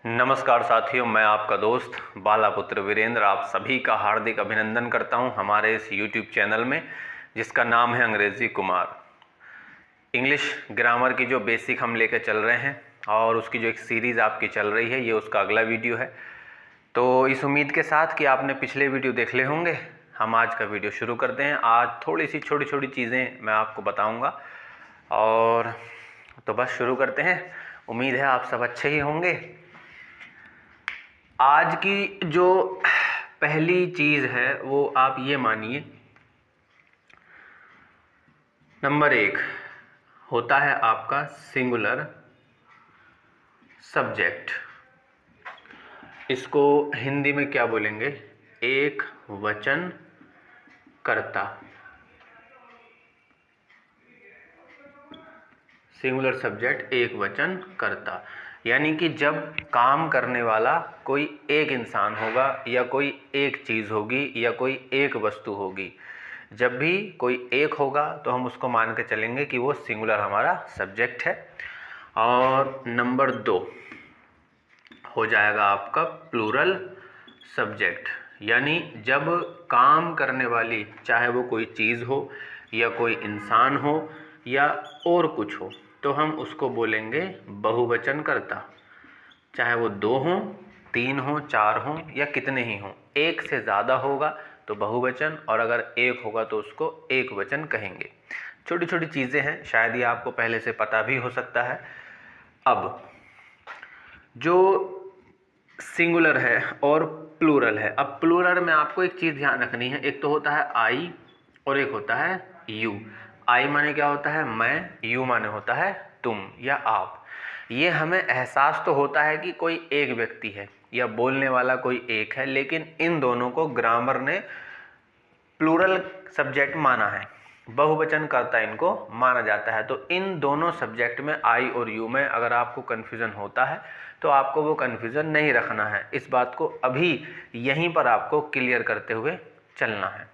नमस्कार साथियों, मैं आपका दोस्त बालापुत्र वीरेंद्र आप सभी का हार्दिक अभिनंदन करता हूं हमारे इस YouTube चैनल में जिसका नाम है अंग्रेजी कुमार। इंग्लिश ग्रामर की जो बेसिक हम लेकर चल रहे हैं और उसकी जो एक सीरीज़ आपकी चल रही है, ये उसका अगला वीडियो है। तो इस उम्मीद के साथ कि आपने पिछले वीडियो देख ले होंगे, हम आज का वीडियो शुरू करते हैं। आज थोड़ी सी छोटी छोटी चीज़ें मैं आपको बताऊँगा और तो बस शुरू करते हैं। उम्मीद है आप सब अच्छे ही होंगे। आज की जो पहली चीज़ है वो आप ये मानिए, नंबर 1 होता है आपका सिंगुलर सब्जेक्ट। इसको हिंदी में क्या बोलेंगे? एक वचन कर्ता। सिंगुलर सब्जेक्ट एक वचन कर्ता, यानी कि जब काम करने वाला कोई एक इंसान होगा या कोई एक चीज़ होगी या कोई एक वस्तु होगी, जब भी कोई एक होगा तो हम उसको मान के चलेंगे कि वो सिंगुलर हमारा सब्जेक्ट है। और नंबर 2 हो जाएगा आपका प्लूरल सब्जेक्ट, यानी जब काम करने वाली, चाहे वो कोई चीज़ हो या कोई इंसान हो या और कुछ हो, तो हम उसको बोलेंगे बहुवचन कर्ता। चाहे वो 2 हों, 3 हों, 4 हों या कितने ही हों, एक से ज़्यादा होगा तो बहुवचन, और अगर एक होगा तो उसको एक वचन कहेंगे। छोटी छोटी चीज़ें हैं, शायद ये आपको पहले से पता भी हो सकता है। अब जो सिंगुलर है और प्लूरल है, अब प्लूरल में आपको एक चीज़ ध्यान रखनी है। एक तो होता है आई और एक होता है यू। आई माने क्या होता है? मैं। यू माने होता है तुम या आप। ये हमें एहसास तो होता है कि कोई एक व्यक्ति है या बोलने वाला कोई एक है, लेकिन इन दोनों को ग्रामर ने प्लूरल सब्जेक्ट माना है, बहुवचन कर्ता इनको माना जाता है। तो इन दोनों सब्जेक्ट में आई और यू में अगर आपको कन्फ्यूज़न होता है तो आपको वो कन्फ्यूज़न नहीं रखना है। इस बात को अभी यहीं पर आपको क्लियर करते हुए चलना है।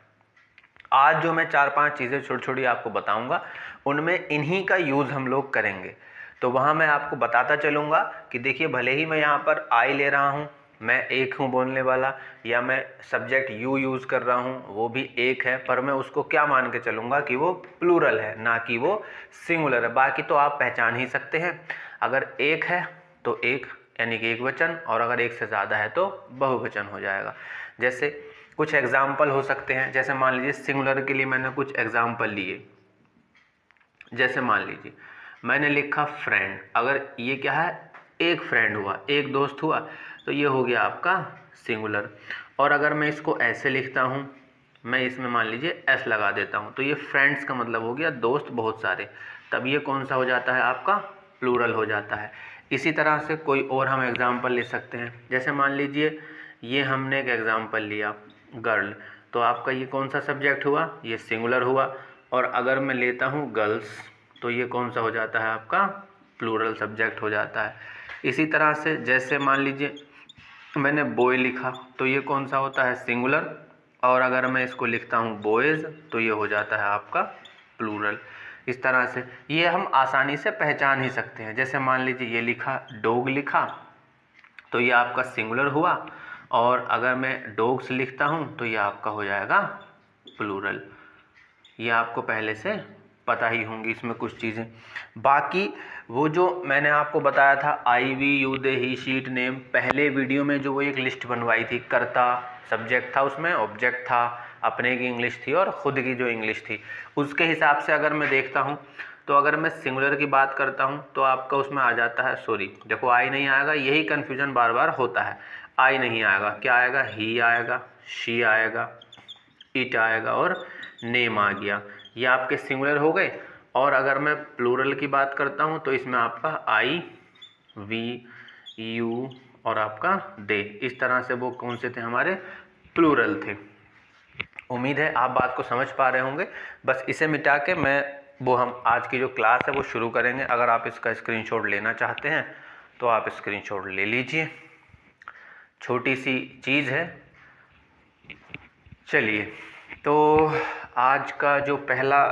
आज जो मैं 4-5 चीज़ें छोटी छोटी आपको बताऊंगा, उनमें इन्हीं का यूज़ हम लोग करेंगे। तो वहाँ मैं आपको बताता चलूँगा कि देखिए, भले ही मैं यहाँ पर आई ले रहा हूँ, मैं एक हूँ बोलने वाला, या मैं सब्जेक्ट यू यूज़ कर रहा हूँ, वो भी एक है, पर मैं उसको क्या मान के चलूँगा कि वो प्लूरल है, ना कि वो सिंगुलर है। बाकी तो आप पहचान ही सकते हैं, अगर एक है तो एक यानी कि एक वचन, और अगर एक से ज़्यादा है तो बहुवचन हो जाएगा। जैसे कुछ एग्जाम्पल हो सकते हैं, जैसे मान लीजिए सिंगुलर के लिए मैंने कुछ एग्जाम्पल लिए। जैसे मान लीजिए मैंने लिखा फ्रेंड, अगर ये क्या है? एक फ्रेंड हुआ, एक दोस्त हुआ, तो ये हो गया आपका सिंगुलर। और अगर मैं इसको ऐसे लिखता हूँ, मैं इसमें मान लीजिए एस लगा देता हूँ, तो ये फ्रेंड्स का मतलब हो गया दोस्त बहुत सारे, तब ये कौन सा हो जाता है? आपका प्लूरल हो जाता है। इसी तरह से कोई और हम एग्जाम्पल ले सकते हैं। जैसे मान लीजिए ये हमने एक एग्जाम्पल लिया गर्ल, तो आपका ये कौन सा सब्जेक्ट हुआ? ये सिंगुलर हुआ। और अगर मैं लेता हूँ गर्ल्स, तो ये कौन सा हो जाता है? आपका प्लूरल सब्जेक्ट हो जाता है। इसी तरह से जैसे मान लीजिए मैंने बॉय लिखा, तो ये कौन सा होता है? सिंगुलर। और अगर मैं इसको लिखता हूँ बॉयज़, तो ये हो जाता है आपका प्लूरल। इस तरह से ये हम आसानी से पहचान ही सकते हैं। जैसे मान लीजिए ये लिखा डॉग लिखा, तो ये आपका सिंगुलर हुआ, और अगर मैं डॉग्स लिखता हूँ तो ये आपका हो जाएगा प्लूरल। ये आपको पहले से पता ही होंगी इसमें कुछ चीज़ें। बाकी वो जो मैंने आपको बताया था आई वी यू दे ही शीट नेम, पहले वीडियो में जो वो एक लिस्ट बनवाई थी, कर्ता सब्जेक्ट था, उसमें ऑब्जेक्ट था, अपने की इंग्लिश थी और ख़ुद की जो इंग्लिश थी, उसके हिसाब से अगर मैं देखता हूँ तो अगर मैं सिंगुलर की बात करता हूँ तो आपका उसमें आ जाता है, सॉरी देखो आई नहीं आएगा, यही कन्फ्यूजन बार बार होता है। आई नहीं आएगा, क्या आएगा? ही आएगा, शी आएगा, इट आएगा और नेम आ गया। ये आपके सिंगुलर हो गए। और अगर मैं प्लूरल की बात करता हूँ तो इसमें आपका आई वी यू और आपका दे, इस तरह से वो कौन से थे? हमारे प्लूरल थे। उम्मीद है आप बात को समझ पा रहे होंगे। बस इसे मिटा के हम आज की जो क्लास है वो शुरू करेंगे। अगर आप इसका स्क्रीनशॉट लेना चाहते हैं तो आप स्क्रीनशॉट ले लीजिए, छोटी सी चीज़ है। चलिए, तो आज का जो पहला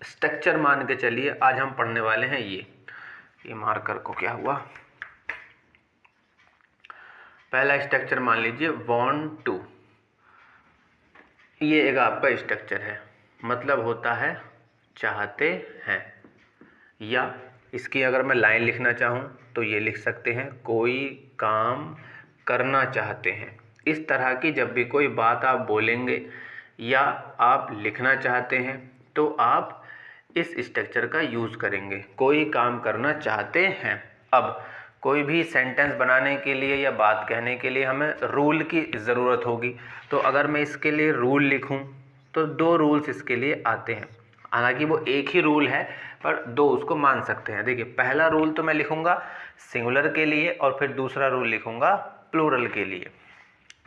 स्ट्रक्चर मान के चलिए, आज हम पढ़ने वाले हैं ये मार्कर को क्या हुआ, पहला स्ट्रक्चर मान लीजिए वांट टू, ये एक आपका स्ट्रक्चर है, मतलब होता है चाहते हैं। या इसकी अगर मैं लाइन लिखना चाहूँ तो ये लिख सकते हैं कोई काम करना चाहते हैं। इस तरह की जब भी कोई बात आप बोलेंगे या आप लिखना चाहते हैं तो आप इस स्ट्रक्चर का यूज़ करेंगे, कोई काम करना चाहते हैं। अब कोई भी सेंटेंस बनाने के लिए या बात कहने के लिए हमें रूल की ज़रूरत होगी। तो अगर मैं इसके लिए रूल लिखूं तो 2 रूल्स इसके लिए आते हैं। हालांकि वो एक ही रूल है पर 2 उसको मान सकते हैं। देखिए, पहला रूल तो मैं लिखूंगा सिंगुलर के लिए और फिर दूसरा रूल लिखूंगा प्लूरल के लिए।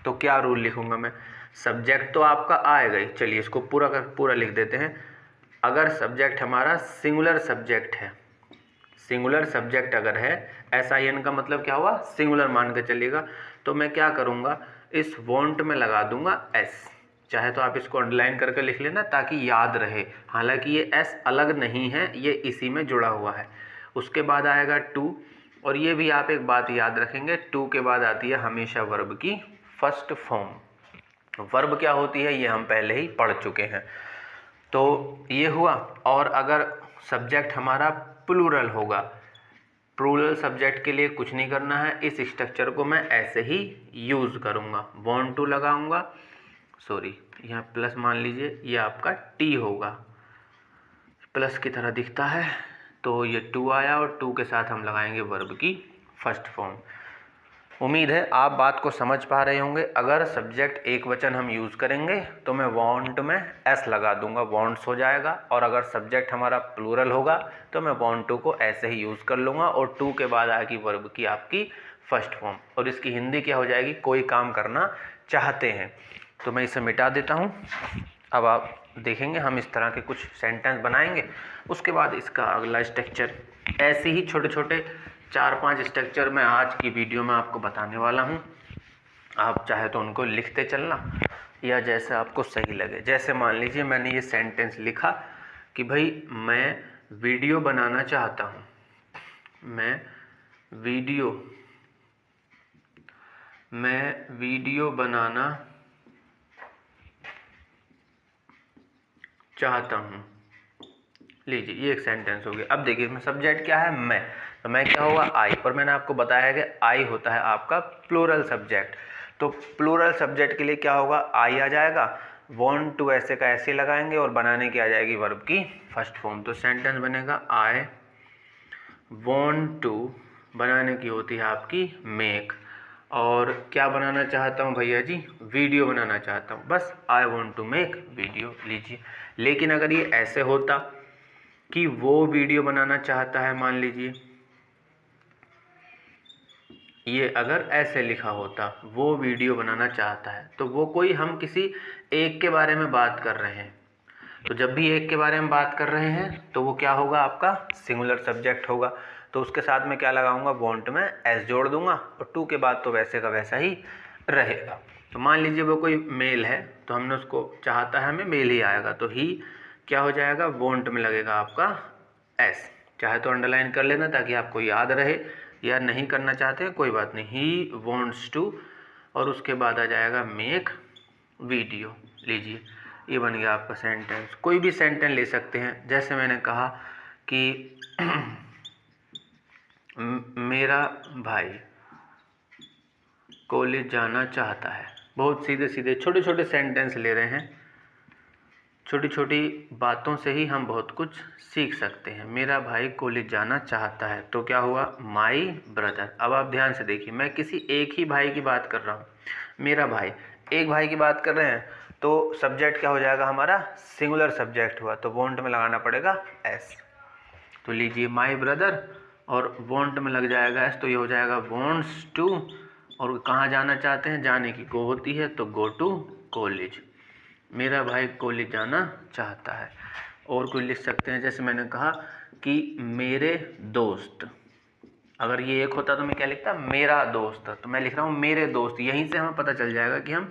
तो क्या रूल लिखूंगा मैं? सब्जेक्ट तो आपका आएगा ही, चलिए इसको पूरा लिख देते हैं। अगर सब्जेक्ट हमारा सिंगुलर सब्जेक्ट है, सिंगुलर सब्जेक्ट अगर है, SIN का मतलब क्या हुआ? सिंगुलर मान के चलिएगा। तो मैं क्या करूँगा, इस वॉन्ट में लगा दूंगा S। चाहे तो आप इसको अंडरलाइन करके लिख लेना ताकि याद रहे। हालांकि ये S अलग नहीं है, ये इसी में जुड़ा हुआ है। उसके बाद आएगा टू, और ये भी आप एक बात याद रखेंगे, टू के बाद आती है हमेशा वर्ब की फर्स्ट फॉर्म। वर्ब क्या होती है ये हम पहले ही पढ़ चुके हैं। तो ये हुआ। और अगर सब्जेक्ट हमारा प्लूरल होगा, प्लूरल सब्जेक्ट के लिए कुछ नहीं करना है, इस स्ट्रक्चर को मैं ऐसे ही यूज़ करूँगा। वांट टू लगाऊंगा, सॉरी यहाँ प्लस मान लीजिए, ये आपका टी होगा, प्लस की तरह दिखता है। तो ये टू आया और टू के साथ हम लगाएंगे वर्ब की फर्स्ट फॉर्म। उम्मीद है आप बात को समझ पा रहे होंगे। अगर सब्जेक्ट एक वचन हम यूज़ करेंगे तो मैं वांट में S लगा दूंगा, वांट्स हो जाएगा। और अगर सब्जेक्ट हमारा प्लूरल होगा तो मैं वांट टू को ऐसे ही यूज़ कर लूँगा और टू के बाद आएगी वर्ब की आपकी फर्स्ट फॉर्म, और इसकी हिंदी क्या हो जाएगी? कोई काम करना चाहते हैं। तो मैं इसे मिटा देता हूँ। अब आप देखेंगे हम इस तरह के कुछ सेंटेंस बनाएंगे। उसके बाद इसका अगला स्ट्रक्चर, ऐसे ही छोटे छोटे 4-5 स्ट्रक्चर मैं आज की वीडियो में आपको बताने वाला हूँ। आप चाहे तो उनको लिखते चलना या जैसे आपको सही लगे। जैसे मान लीजिए मैंने ये सेंटेंस लिखा कि भाई मैं वीडियो बनाना चाहता हूँ, मैं वीडियो बनाना चाहता हूँ। लीजिए ये एक सेंटेंस हो गया। अब देखिए इसमें सब्जेक्ट क्या है? मैं। तो मैं क्या हुआ? आई। और मैंने आपको बताया है कि आई होता है आपका प्लूरल सब्जेक्ट। तो प्लूरल सब्जेक्ट के लिए क्या होगा? आई आ जाएगा, वांट टू ऐसे का ऐसे लगाएंगे और बनाने की आ जाएगी वर्ब की फर्स्ट फॉर्म। तो सेंटेंस बनेगा आई वांट टू, बनाने की होती है आपकी मेक। और क्या बनाना चाहता हूँ भैया जी? वीडियो बनाना चाहता हूँ, बस I want to make video. लीजिए, लेकिन अगर ये ऐसे होता कि वो वीडियो बनाना चाहता है, मान लीजिए ये अगर ऐसे लिखा होता वो वीडियो बनाना चाहता है, तो वो कोई हम किसी एक के बारे में बात कर रहे हैं। तो जब भी एक के बारे में बात कर रहे हैं तो वो क्या होगा? आपका सिंगुलर सब्जेक्ट होगा। तो उसके साथ में क्या लगाऊंगा? वांट में S जोड़ दूंगा और टू के बाद तो वैसे का वैसा ही रहेगा। तो मान लीजिए वो कोई मेल है तो हमने उसको चाहता है, हमें मेल ही आएगा। तो ही क्या हो जाएगा? वांट में लगेगा आपका S। चाहे तो अंडरलाइन कर लेना ताकि आपको याद रहे, या नहीं करना चाहते हैं कोई बात नहीं। ही वॉन्ट्स टू और उसके बाद आ जाएगा मेक वीडियो। लीजिए ये बन गया आपका सेंटेंस। कोई भी सेंटेंस ले सकते हैं। जैसे मैंने कहा कि मेरा भाई कॉलेज जाना चाहता है। बहुत सीधे सीधे छोटे छोटे सेंटेंस ले रहे हैं। छोटी छोटी बातों से ही हम बहुत कुछ सीख सकते हैं। मेरा भाई कॉलेज जाना चाहता है, तो क्या हुआ? My brother. अब आप ध्यान से देखिए, मैं किसी एक ही भाई की बात कर रहा हूँ। मेरा भाई, एक भाई की बात कर रहे हैं, तो सब्जेक्ट क्या हो जाएगा हमारा? सिंगुलर सब्जेक्ट हुआ, तो वांट में लगाना पड़ेगा S। तो लीजिए माई ब्रदर और वांट में लग जाएगा S, तो ये हो जाएगा वांट्स टू। और कहाँ जाना चाहते हैं? जाने की गो होती है तो गो टू कॉलेज। मेरा भाई कॉलेज जाना चाहता है। और कोई लिख सकते हैं, जैसे मैंने कहा कि मेरे दोस्त। अगर ये एक होता तो मैं क्या लिखता? मेरा दोस्त। तो मैं लिख रहा हूँ मेरे दोस्त। यहीं से हमें पता चल जाएगा कि हम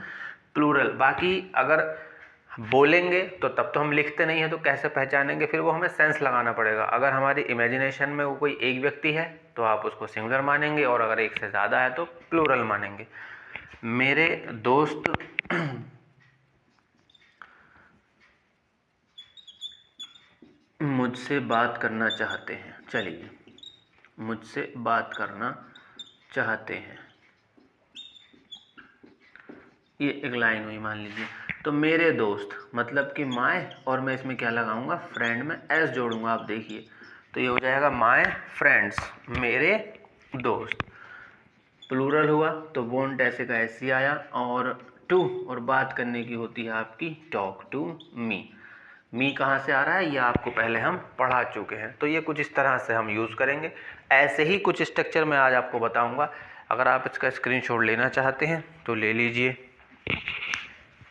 प्लूरल। बाकी अगर बोलेंगे तो तब तो हम लिखते नहीं हैं, तो कैसे पहचानेंगे? फिर वो हमें सेंस लगाना पड़ेगा। अगर हमारी इमेजिनेशन में वो कोई एक व्यक्ति है तो आप उसको सिंगुलर मानेंगे, और अगर एक से ज़्यादा है तो प्लूरल मानेंगे। मेरे दोस्त मुझसे बात करना चाहते हैं। चलिए, मुझसे बात करना चाहते हैं, ये एक लाइन हुई मान लीजिए। तो मेरे दोस्त मतलब कि माय, और मैं इसमें क्या लगाऊंगा, फ्रेंड में एस जोड़ूंगा। आप देखिए, तो ये हो जाएगा माय फ्रेंड्स, मेरे दोस्त। प्लूरल हुआ तो वोंट ऐसे का ऐसे आया, और टू और बात करने की होती है आपकी टॉक टू मी। मी कहाँ से आ रहा है, ये आपको पहले हम पढ़ा चुके हैं। तो ये कुछ इस तरह से हम यूज़ करेंगे। ऐसे ही कुछ स्ट्रक्चर मैं आज आपको बताऊंगा। अगर आप इसका स्क्रीनशॉट लेना चाहते हैं तो ले लीजिए,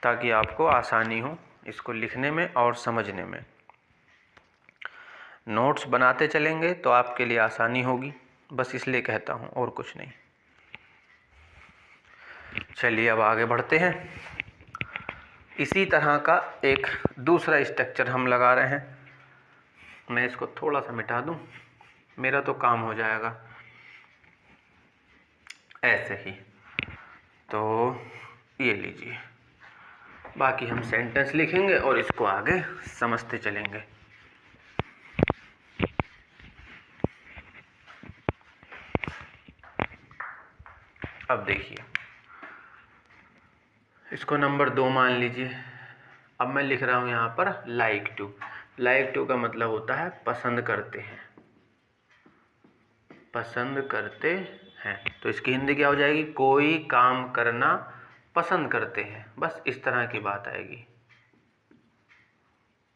ताकि आपको आसानी हो इसको लिखने में और समझने में। नोट्स बनाते चलेंगे तो आपके लिए आसानी होगी, बस इसलिए कहता हूँ, और कुछ नहीं। चलिए अब आगे बढ़ते हैं। इसी तरह का एक दूसरा स्ट्रक्चर हम लगा रहे हैं। मैं इसको थोड़ा सा मिटा दूं, मेरा तो काम हो जाएगा ऐसे ही। तो ये लीजिए, बाकी हम सेंटेंस लिखेंगे और इसको आगे समझते चलेंगे। अब देखिए, इसको नंबर 2 मान लीजिए। अब मैं लिख रहा हूं यहां पर लाइक टू। लाइक टू का मतलब होता है पसंद करते हैं, पसंद करते हैं। तो इसकी हिंदी क्या हो जाएगी, कोई काम करना पसंद करते हैं। बस इस तरह की बात आएगी,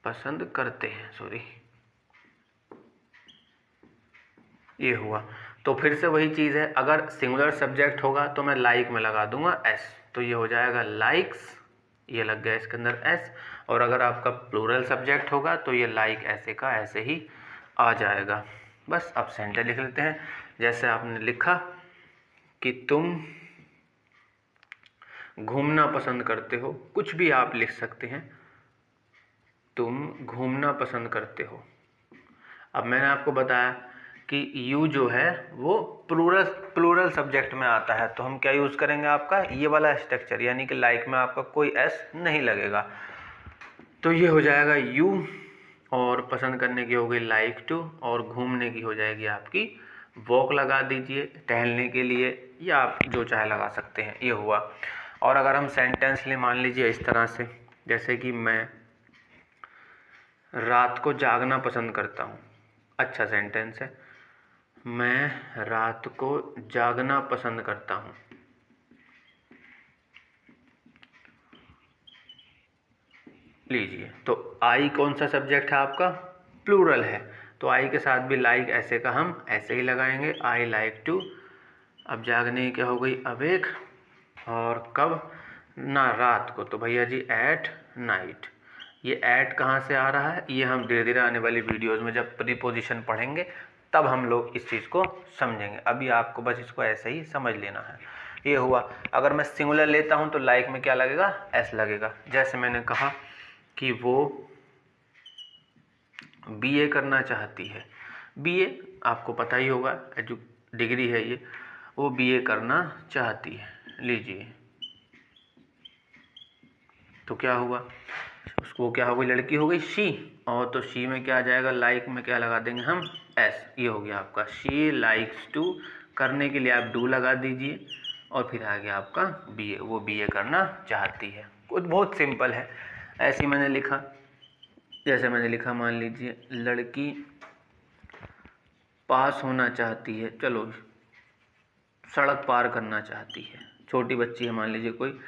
पसंद करते हैं, सॉरी, ये हुआ। तो फिर से वही चीज़ है, अगर सिंगुलर सब्जेक्ट होगा तो मैं लाइक में लगा दूंगा एस, तो ये हो जाएगा लाइक्स, ये लग गया इसके अंदर एस। और अगर आपका प्लूरल सब्जेक्ट होगा तो ये लाइक ऐसे का ऐसे ही आ जाएगा। बस अब सेंटेंस लिख लेते हैं। जैसे आपने लिखा कि तुम घूमना पसंद करते हो, कुछ भी आप लिख सकते हैं, तुम घूमना पसंद करते हो। अब मैंने आपको बताया कि यू जो है वो प्लूरल सब्जेक्ट में आता है, तो हम क्या यूज़ करेंगे, आपका ये वाला स्ट्रक्चर, यानी कि लाइक में आपका कोई एस नहीं लगेगा। तो ये हो जाएगा यू, और पसंद करने की हो गई लाइक टू, और घूमने की हो जाएगी आपकी वॉक लगा दीजिए, टहलने के लिए, या आप जो चाहे लगा सकते हैं। ये हुआ। और अगर हम सेंटेंस ले, मान लीजिए इस तरह से, जैसे कि मैं रात को जागना पसंद करता हूँ। अच्छा सेंटेंस है, मैं रात को जागना पसंद करता हूँ। लीजिए, तो आई कौन सा सब्जेक्ट है आपका, प्लूरल है, तो आई के साथ भी लाइक ऐसे का हम ऐसे ही लगाएंगे, आई लाइक टू। अब जागने की क्या हो गई, अवेक, और कब ना, रात को, तो भैया जी एट नाइट। ये एट कहाँ से आ रहा है, ये हम धीरे धीरे आने वाली वीडियोज़ में जब प्रीपोजिशन पढ़ेंगे तब हम लोग इस चीज़ को समझेंगे। अभी आपको बस इसको ऐसे ही समझ लेना है। ये हुआ। अगर मैं सिंगुलर लेता हूँ तो लाइक में क्या लगेगा, एस लगेगा। जैसे मैंने कहा कि वो बीए करना चाहती है। बीए आपको पता ही होगा, डिग्री है ये, वो बीए करना चाहती है। लीजिए, तो क्या हुआ, उसको क्या हो गई, लड़की हो गई शी, और तो शी में क्या आ जाएगा, लाइक में क्या लगा देंगे हम, एस। ये हो गया आपका शी लाइक्स टू, करने के लिए आप डू लगा दीजिए, और फिर आ गया आपका बीए, वो बीए करना चाहती है। कुछ बहुत सिंपल है, ऐसे ही मैंने लिखा। जैसे मैंने लिखा, मान लीजिए लड़की पास होना चाहती है, चलो सड़क पार करना चाहती है, छोटी बच्ची है मान लीजिए कोई,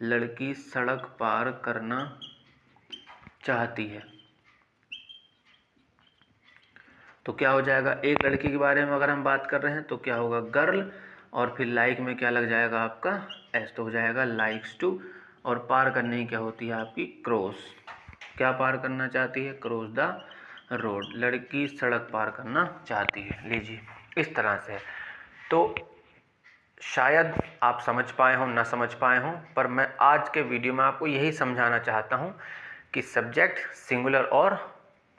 लड़की सड़क पार करना चाहती है। तो क्या हो जाएगा, एक लड़की के बारे में अगर हम बात कर रहे हैं तो क्या होगा, गर्ल, और फिर लाइक में क्या लग जाएगा आपका, एस, तो हो जाएगा लाइक्स टू। और पार करने की क्या होती है आपकी, क्रॉस। क्या पार करना चाहती है, क्रॉस द रोड, लड़की सड़क पार करना चाहती है। लीजिए, इस तरह से। तो शायद आप समझ पाए हों, ना समझ पाए हों, पर मैं आज के वीडियो में आपको यही समझाना चाहता हूं कि सब्जेक्ट सिंगुलर और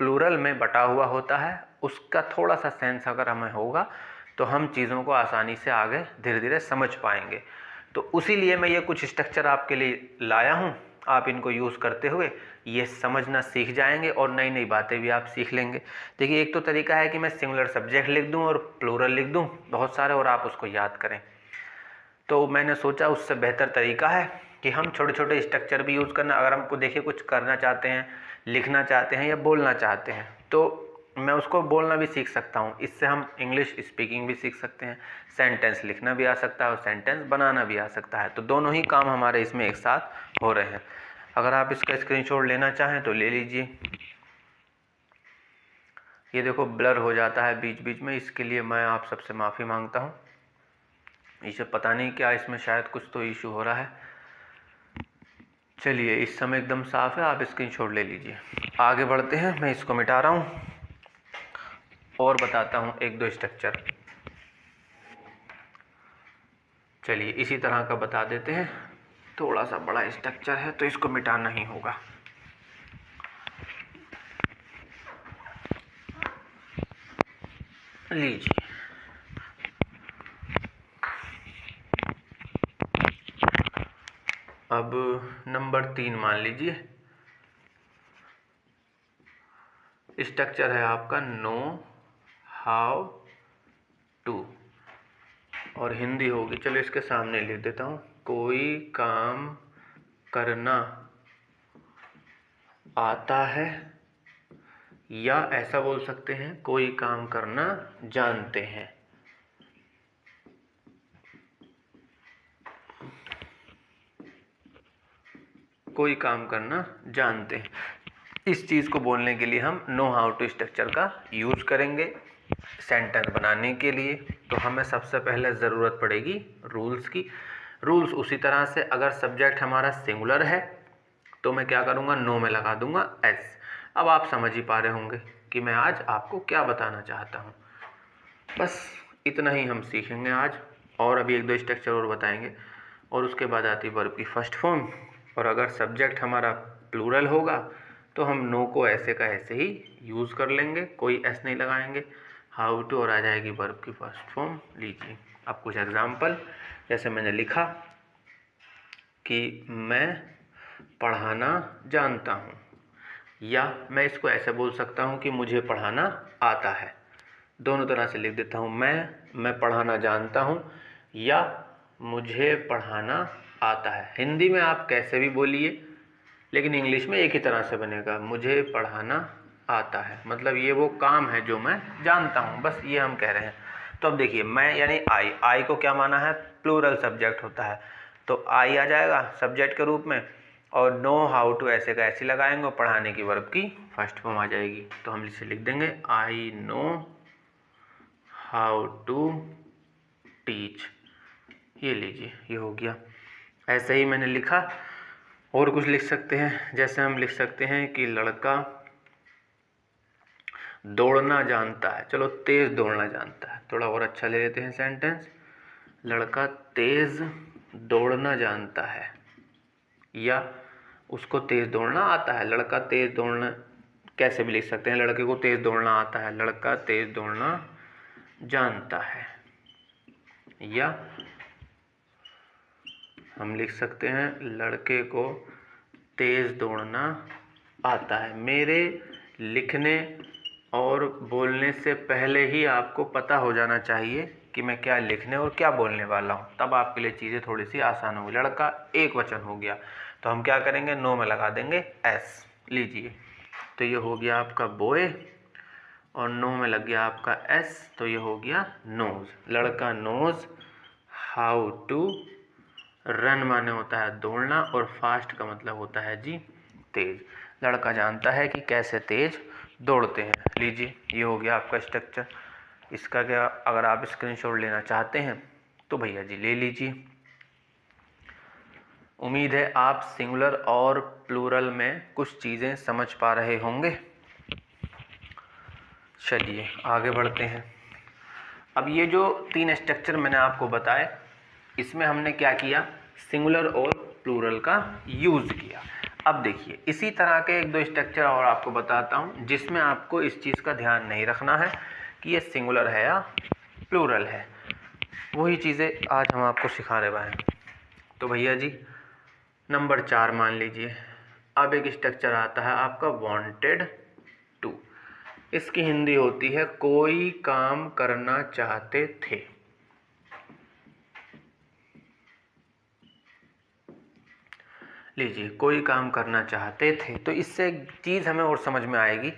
प्लूरल में बटा हुआ होता है। उसका थोड़ा सा सेंस अगर हमें होगा तो हम चीज़ों को आसानी से आगे धीरे धीरे समझ पाएंगे। तो उसी लिए मैं ये कुछ स्ट्रक्चर आपके लिए लाया हूँ। आप इनको यूज़ करते हुए ये समझना सीख जाएंगे और नई नई बातें भी आप सीख लेंगे। देखिए, एक तो तरीका है कि मैं सिंगुलर सब्जेक्ट लिख दूं और प्लूरल लिख दूं बहुत सारे और आप उसको याद करें। तो मैंने सोचा उससे बेहतर तरीका है कि हम छोटे छोटे स्ट्रक्चर भी यूज़ करना। अगर हमको देखिए कुछ करना चाहते हैं, लिखना चाहते हैं या बोलना चाहते हैं, तो मैं उसको बोलना भी सीख सकता हूँ। इससे हम इंग्लिश स्पीकिंग भी सीख सकते हैं, सेंटेंस लिखना भी आ सकता है और सेंटेंस बनाना भी आ सकता है। तो दोनों ही काम हमारे इसमें एक साथ हो रहे हैं। अगर आप इसका स्क्रीनशॉट लेना चाहें तो ले लीजिए। ये देखो ब्लर हो जाता है बीच बीच में, इसके लिए मैं आप सबसे माफ़ी मांगता हूँ। इसे पता नहीं क्या, इसमें शायद कुछ तो इशू हो रहा है। चलिए, इस समय एकदम साफ है, आप स्क्रीनशॉट ले लीजिए। आगे बढ़ते हैं, मैं इसको मिटा रहा हूँ और बताता हूँ एक दो स्ट्रक्चर। चलिए, इसी तरह का बता देते हैं। थोड़ा सा बड़ा स्ट्रक्चर है तो इसको मिटाना ही होगा। लीजिए, अब नंबर 3 मान लीजिए। स्ट्रक्चर है आपका नो हाउ टू और हिंदी होगी, चलो इसके सामने लिख देता हूँ, कोई काम करना आता है, या ऐसा बोल सकते हैं कोई काम करना जानते हैं। कोई काम करना जानते हैं, इस चीज़ को बोलने के लिए हम नो हाउ टू स्ट्रक्चर का यूज़ करेंगे सेंटेंस बनाने के लिए। तो हमें सबसे पहले ज़रूरत पड़ेगी रूल्स की। रूल्स उसी तरह से, अगर सब्जेक्ट हमारा सिंगुलर है तो मैं क्या करूँगा, नो में लगा दूंगा एस। अब आप समझ ही पा रहे होंगे कि मैं आज आपको क्या बताना चाहता हूँ। बस इतना ही हम सीखेंगे आज, और अभी एक दो स्ट्रक्चर और बताएंगे, और उसके बाद आती है वर्ब की फर्स्ट फॉर्म। और अगर सब्जेक्ट हमारा प्लूरल होगा तो हम नो को ऐसे का ऐसे ही यूज़ कर लेंगे, कोई एस नहीं लगाएंगे। हाउ टू और आ जाएगी वर्ब की फर्स्ट फॉर्म। लीजिए अब कुछ एग्जाम्पल, जैसे मैंने लिखा कि मैं पढ़ाना जानता हूँ, या मैं इसको ऐसे बोल सकता हूँ कि मुझे पढ़ाना आता है। दोनों तरह से लिख देता हूँ, मैं पढ़ाना जानता हूँ या मुझे पढ़ाना आता है। हिंदी में आप कैसे भी बोलिए, लेकिन इंग्लिश में एक ही तरह से बनेगा, मुझे पढ़ाना आता है, मतलब ये वो काम है जो मैं जानता हूँ, बस ये हम कह रहे हैं। तो अब देखिए, मैं यानी आई को क्या माना है, प्लूरल सब्जेक्ट होता है, तो आई आ जाएगा सब्जेक्ट के रूप में, और नो हाउ टू ऐसे का ऐसे लगाएंगे और पढ़ाने की वर्ब की फर्स्ट फॉर्म आ जाएगी। तो हम इसे लिख देंगे, I know how to teach. ये लीजिए, ये हो गया। ऐसे ही मैंने लिखा, और कुछ लिख सकते हैं, जैसे हम लिख सकते हैं कि लड़का दौड़ना जानता है। चलो, तेज दौड़ना जानता है, थोड़ा और अच्छा ले लेते हैं सेंटेंस, लड़का तेज दौड़ना जानता है, या उसको तेज दौड़ना आता है। लड़का तेज दौड़ना कैसे भी लिख सकते हैं, लड़के को तेज दौड़ना आता है, लड़का तेज दौड़ना जानता है, या हम लिख सकते हैं लड़के को तेज दौड़ना आता है। मेरे लिखने और बोलने से पहले ही आपको पता हो जाना चाहिए कि मैं क्या लिखने और क्या बोलने वाला हूँ, तब आपके लिए चीज़ें थोड़ी सी आसान होंगी। लड़का एक वचन हो गया तो हम क्या करेंगे, नो में लगा देंगे एस। लीजिए, तो ये हो गया आपका बॉय, और नो में लग गया आपका एस, तो ये हो गया नोज। लड़का नोज हाउ टू रन माने होता है दौड़ना, और फास्ट का मतलब होता है जी तेज। लड़का जानता है कि कैसे तेज दौड़ते हैं। लीजिए, ये हो गया आपका स्ट्रक्चर। इसका क्या, अगर आप स्क्रीनशॉट लेना चाहते हैं तो भैया जी ले लीजिए। उम्मीद है आप सिंगुलर और प्लूरल में कुछ चीज़ें समझ पा रहे होंगे। चलिए आगे बढ़ते हैं। अब ये जो 3 स्ट्रक्चर मैंने आपको बताए, इसमें हमने क्या किया, सिंगुलर और प्लूरल का यूज़ किया। अब देखिए, इसी तरह के एक दो स्ट्रक्चर और आपको बताता हूँ जिसमें आपको इस चीज़ का ध्यान नहीं रखना है कि ये सिंगुलर है या प्लूरल है। वही चीज़ें आज हम आपको सिखाने वाले हैं। तो भैया जी नंबर 4 मान लीजिए। अब एक स्ट्रक्चर आता है आपका वांटेड टू। इसकी हिंदी होती है कोई काम करना चाहते थे। लीजिए, कोई काम करना चाहते थे, तो इससे एक चीज़ हमें और समझ में आएगी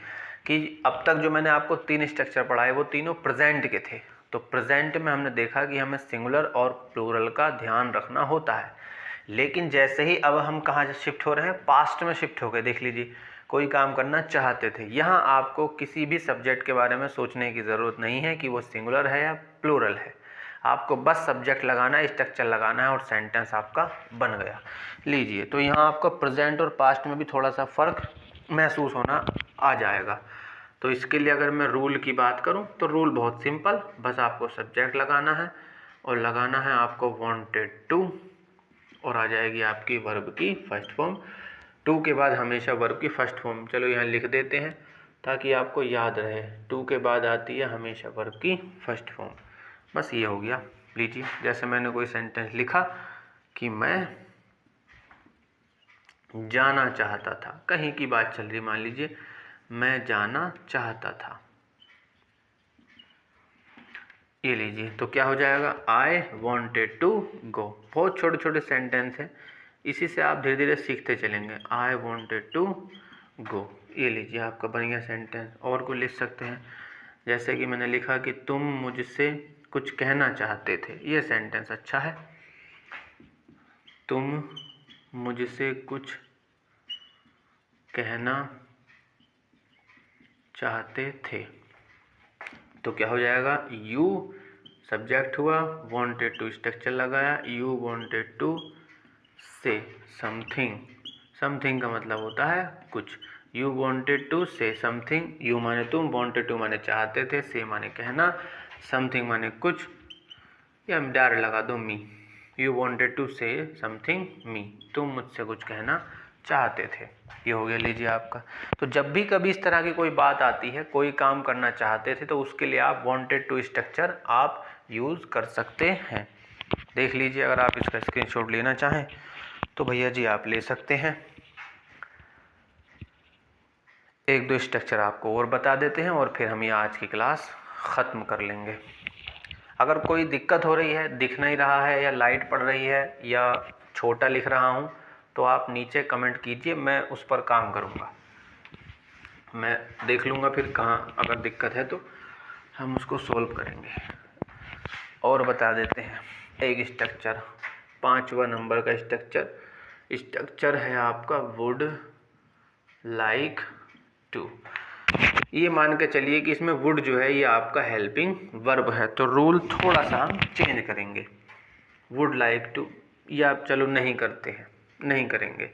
कि अब तक जो मैंने आपको 3 स्ट्रक्चर पढ़ाए वो तीनों प्रेजेंट के थे। तो प्रेजेंट में हमने देखा कि हमें सिंगुलर और प्लूरल का ध्यान रखना होता है। लेकिन जैसे ही अब हम कहाँ शिफ्ट हो रहे हैं, पास्ट में शिफ्ट हो गए। देख लीजिए, कोई काम करना चाहते थे, यहाँ आपको किसी भी सब्जेक्ट के बारे में सोचने की ज़रूरत नहीं है कि वो सिंगुलर है या प्लूरल है। आपको बस सब्जेक्ट लगाना है, स्ट्रक्चर लगाना है और सेंटेंस आपका बन गया। लीजिए, तो यहाँ आपका प्रेजेंट और पास्ट में भी थोड़ा सा फ़र्क महसूस होना आ जाएगा। तो इसके लिए अगर मैं रूल की बात करूँ तो रूल बहुत सिंपल, बस आपको सब्जेक्ट लगाना है और लगाना है आपको वांटेड टू, और आ जाएगी आपकी वर्ब की फर्स्ट फॉर्म। टू के बाद हमेशा वर्ब की फर्स्ट फॉर्म, चलो यहाँ लिख देते हैं ताकि आपको याद रहे। टू के बाद आती है हमेशा वर्ब की फर्स्ट फॉर्म। बस ये हो गया। लीजिए, जैसे मैंने कोई सेंटेंस लिखा कि मैं जाना चाहता था, कहीं की बात चल रही, मान लीजिए मैं जाना चाहता था। ये लीजिए, तो क्या हो जाएगा, आई वॉन्टेड टू गो। बहुत छोटे छोटे सेंटेंस हैं, इसी से आप धीरे धीरे सीखते चलेंगे। आई वॉन्टेड टू गो, ये लीजिए आपका बन गया सेंटेंस। और को लिख सकते हैं, जैसे कि मैंने लिखा कि तुम मुझसे कुछ कहना चाहते थे, ये सेंटेंस अच्छा है। तुम मुझसे कुछ कहना चाहते थे, तो क्या हो जाएगा, यू सब्जेक्ट हुआ, वांटेड टू स्ट्रक्चर लगाया, you wanted to say something. Something का मतलब होता है कुछ। You wanted to say something, you माने तुम, वांटेड टू माने चाहते थे, से माने कहना, समथिंग माने कुछ, या डायरेक्ट लगा दो मी। You wanted to say something me, तुम मुझसे कुछ कहना चाहते थे। ये हो गया, लीजिए आपका। तो जब भी कभी इस तरह की कोई बात आती है, कोई काम करना चाहते थे, तो उसके लिए आप वांटेड टू स्ट्रक्चर आप यूज़ कर सकते हैं। देख लीजिए, अगर आप इसका स्क्रीनशॉट लेना चाहें तो भैया जी आप ले सकते हैं। एक दो स्ट्रक्चर आपको और बता देते हैं और फिर हम ये आज की क्लास ख़त्म कर लेंगे। अगर कोई दिक्कत हो रही है, दिख नहीं रहा है, या लाइट पड़ रही है, या छोटा लिख रहा हूँ, तो आप नीचे कमेंट कीजिए, मैं उस पर काम करूँगा। मैं देख लूँगा फिर कहाँ अगर दिक्कत है तो हम उसको सोल्व करेंगे। और बता देते हैं एक स्ट्रक्चर, 5वां नंबर का स्ट्रक्चर है आपका वुड लाइक टू। ये मान के चलिए कि इसमें वुड जो है ये आपका हेल्पिंग वर्ब है, तो रूल थोड़ा सा हम चेंज करेंगे। वुड लाइक टू, या आप चलो नहीं करते हैं, नहीं करेंगे,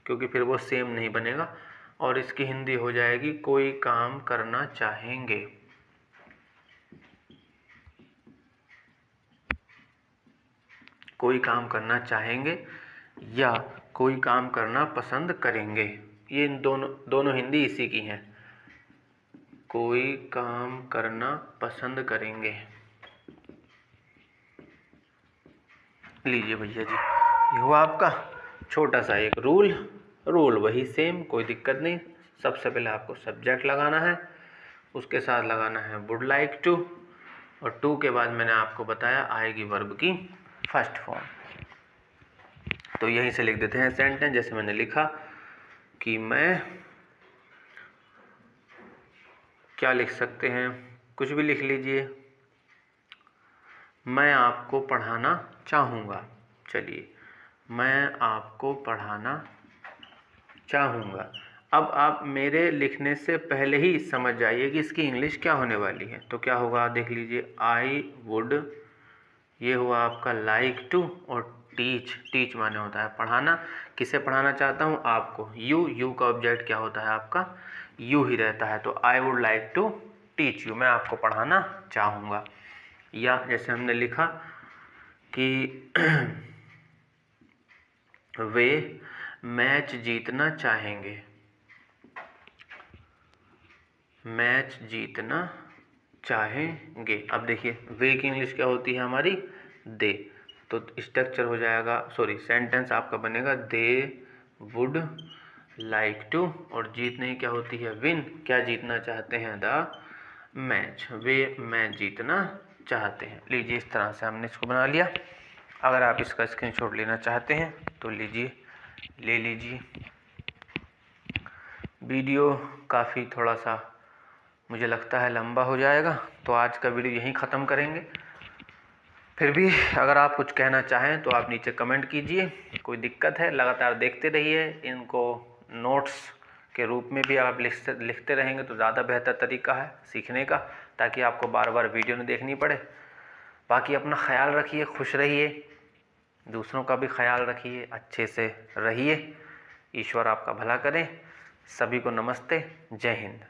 क्योंकि फिर वो सेम नहीं बनेगा। और इसकी हिंदी हो जाएगी कोई काम करना चाहेंगे। कोई काम करना चाहेंगे या कोई काम करना पसंद करेंगे, ये दोनों हिंदी इसी की हैं। कोई काम करना पसंद करेंगे। लीजिए भैया जी, ये हुआ आपका छोटा सा एक रूल वही सेम, कोई दिक्कत नहीं। सबसे पहले आपको सब्जेक्ट लगाना है, उसके साथ लगाना है वुड लाइक टू, और टू के बाद मैंने आपको बताया आएगी वर्ब की फर्स्ट फॉर्म। तो यहीं से लिख देते हैं सेंटेंस, जैसे मैंने लिखा कि मैं, क्या लिख सकते हैं, कुछ भी लिख लीजिए, मैं आपको पढ़ाना चाहूँगा। चलिए, मैं आपको पढ़ाना चाहूँगा। अब आप मेरे लिखने से पहले ही समझ जाइए कि इसकी इंग्लिश क्या होने वाली है। तो क्या होगा, देख लीजिए, आई वुड, ये हुआ आपका लाइक टू, और टीच माने होता है पढ़ाना। किसे पढ़ाना चाहता हूँ, आपको। यू का ऑब्जेक्ट क्या होता है आपका, यू ही रहता है। तो I would like to teach you, मैं आपको पढ़ाना चाहूँगा। या जैसे हमने लिखा कि वे मैच जीतना चाहेंगे। मैच जीतना चाहेंगे। अब देखिए, वे की इंग्लिश क्या होती है हमारी, दे। तो स्ट्रक्चर हो जाएगा, सॉरी सेंटेंस आपका बनेगा दे वुड लाइक टू, और जीतने क्या होती है विन, क्या जीतना चाहते हैं, द मैच, वे मैच जीतना चाहते हैं। लीजिए इस तरह से हमने इसको बना लिया। अगर आप इसका स्क्रीनशॉट लेना चाहते हैं तो लीजिए, ले लीजिए। वीडियो काफ़ी थोड़ा सा मुझे लगता है लंबा हो जाएगा, तो आज का वीडियो यहीं ख़त्म करेंगे। फिर भी अगर आप कुछ कहना चाहें तो आप नीचे कमेंट कीजिए। कोई दिक्कत है, लगातार देखते रहिए इनको, नोट्स के रूप में भी आप लिखते रहेंगे तो ज़्यादा बेहतर तरीका है सीखने का, ताकि आपको बार बार वीडियो नहीं देखनी पड़े। बाकी अपना ख्याल रखिए, खुश रहिए, दूसरों का भी ख्याल रखिए, अच्छे से रहिए। ईश्वर आपका भला करें। सभी को नमस्ते, जय हिंद।